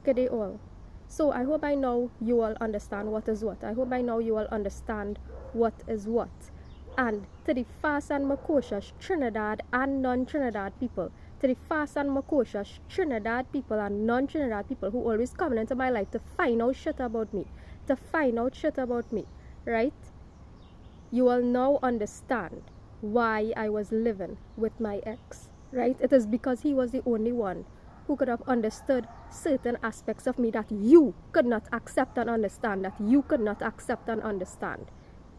look at it all. So I hope by now you all understand what is what. I hope by now you all understand what is what. And to the fast and Makosha Trinidad and non-Trinidad people, to the fast and Makosha Trinidad people and non-Trinidad people who always come into my life to find out shit about me, right? You will now understand why I was living with my ex, right? It is because he was the only one who could have understood certain aspects of me that you could not accept and understand,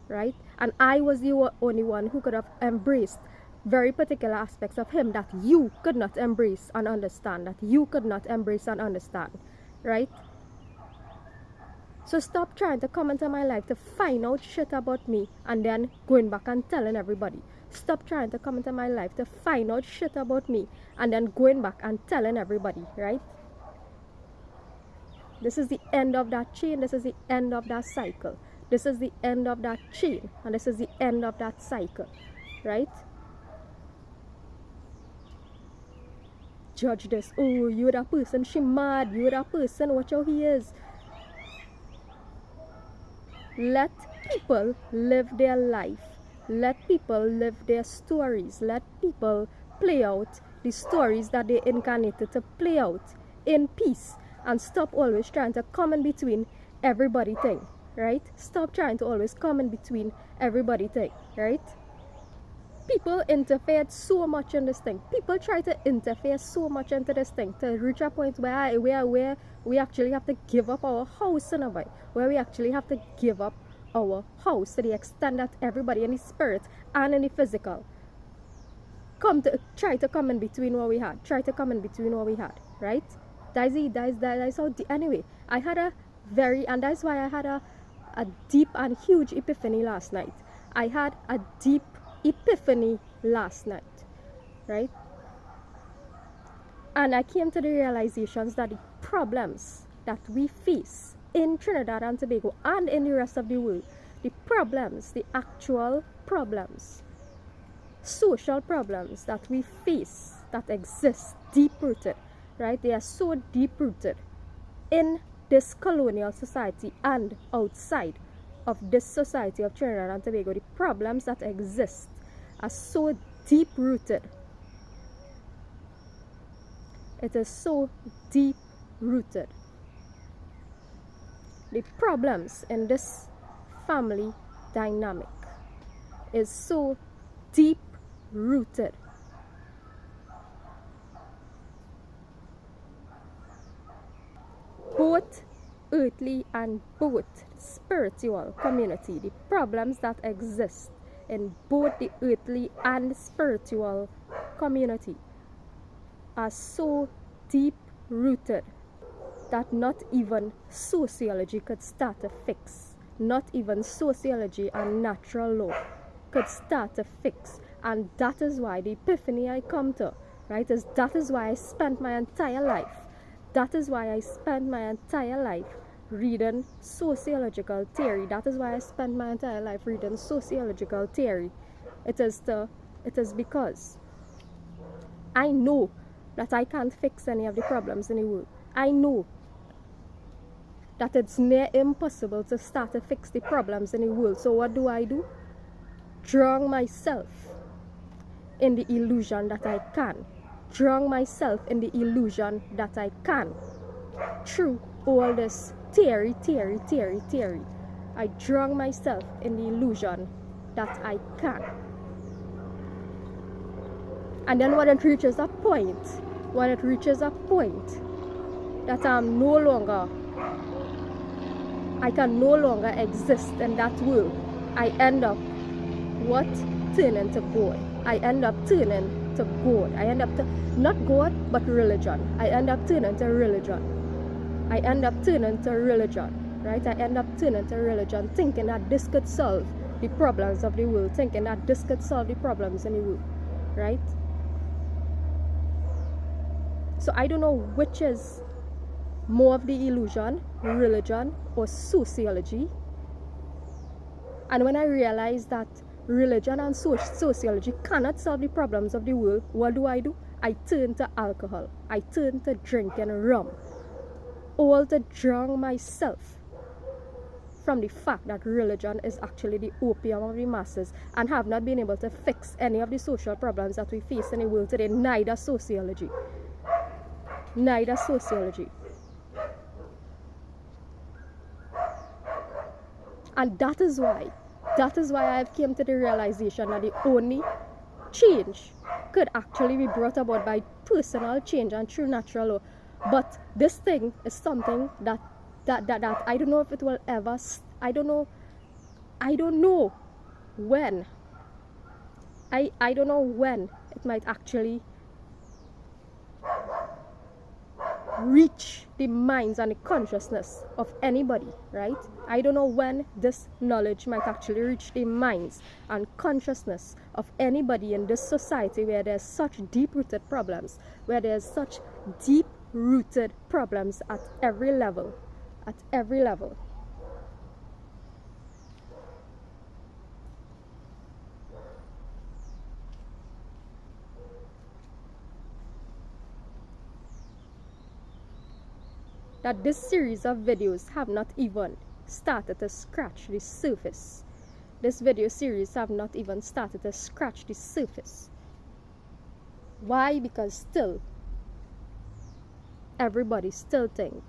right? And I was the only one who could have embraced very particular aspects of him that you could not embrace and understand, right? So stop trying to come into my life to find out shit about me and then going back and telling everybody. Stop trying to come into my life to find out shit about me and then going back and telling everybody, right? This is the end of that chain. This is the end of that cycle. This is the end of that chain. And this is the end of that cycle, right? Judge this. Oh, you're that person. She mad. You're that person. Watch how he is. Let people live their life. Let people live their stories. Let people play out the stories that they incarnated to play out in peace. And stop always trying to come in between everybody thing, right? Stop trying to always come in between everybody thing, right? People interfered so much in this thing. People try to interfere so much into this thing to reach a point where we actually have to give up our house in a way, where we actually have to give up our house to the extent that everybody in the spirit and in the physical try to come in between what we had, right? That's how, anyway, I had a and that's why I had a deep and huge epiphany last night. I had a deep epiphany last night, right? And I came to the realizations that the problems that we face in Trinidad and Tobago and in the rest of the world, the actual problems, social problems that we face, that exist deep-rooted, right? They are so deep-rooted in this colonial society and outside of this society of Trinidad and Tobago. The problems that exist are so deep-rooted. It is so deep-rooted. The problems in this family dynamic is so deep-rooted. Both earthly and both spiritual community, the problems that exist in both the earthly and spiritual community are so deep-rooted that not even sociology could start to fix. Not even sociology and natural law could start to fix. And that is why the epiphany I come to, right, that is why I spent my entire life. That is why I spent my entire life reading sociological theory. That is why I spent my entire life reading sociological theory. It is because I know that I can't fix any of the problems in the world. I know that it's near impossible to start to fix the problems in the world. So what do? Drown myself in the illusion that I can. Drown myself in the illusion that I can. Through all this theory. I drown myself in the illusion that I can. And then when it reaches a point that I can no longer exist in that world, I end up turning to God. I end up turning to God. I end up to, not God, but religion. I end up turning to religion. Right? I end up turning to religion, thinking that this could solve the problems of the world, thinking that this could solve the problems in the world, right? So I don't know which is more of the illusion, religion or sociology. And when I realized that religion and sociology cannot solve the problems of the world, what do? I turn to alcohol. I turn to drinking rum. all to drown myself from the fact that religion is actually the opium of the masses, and have not been able to fix any of the social problems that we face in the world today, neither sociology. Neither sociology. And that is why I've came to the realization that the only change could actually be brought about by personal change and through natural law. But this thing is something that I don't know if it will ever, I don't know when. I don't know when it might actually reach the minds and the consciousness of anybody, right? I don't know when this knowledge might actually reach the minds and consciousness of anybody in this society where there's such deep-rooted problems, where there's such deep-rooted problems at every level, that this series of videos have not even started to scratch the surface. This video series have not even started to scratch the surface. Why? Because still, everybody still think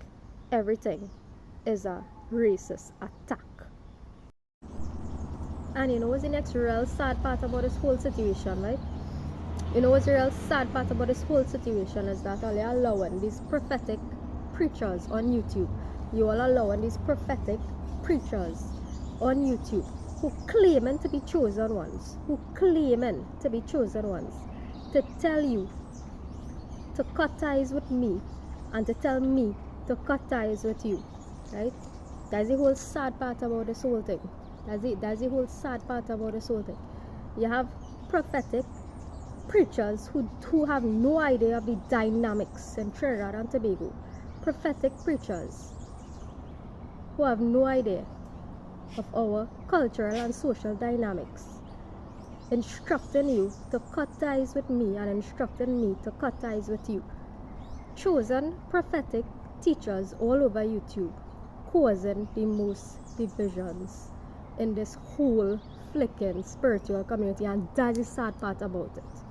everything is a racist attack. And you know what's the next real sad part about this whole situation, right? You know what's the real sad part about this whole situation is that all you're allowing these prophetic preachers on YouTube, you all allowing these prophetic preachers on YouTube who claiming to be chosen ones, to tell you to cut ties with me and to tell me to cut ties with you, right? That's the whole sad part about this whole thing. That's the whole sad part about this whole thing. You have prophetic preachers who have no idea of the dynamics in Trinidad and Tobago. Prophetic preachers who have no idea of our cultural and social dynamics, instructing you to cut ties with me and instructing me to cut ties with you. Chosen prophetic teachers all over YouTube, causing the most divisions in this whole flicking spiritual community, and that's the sad part about it.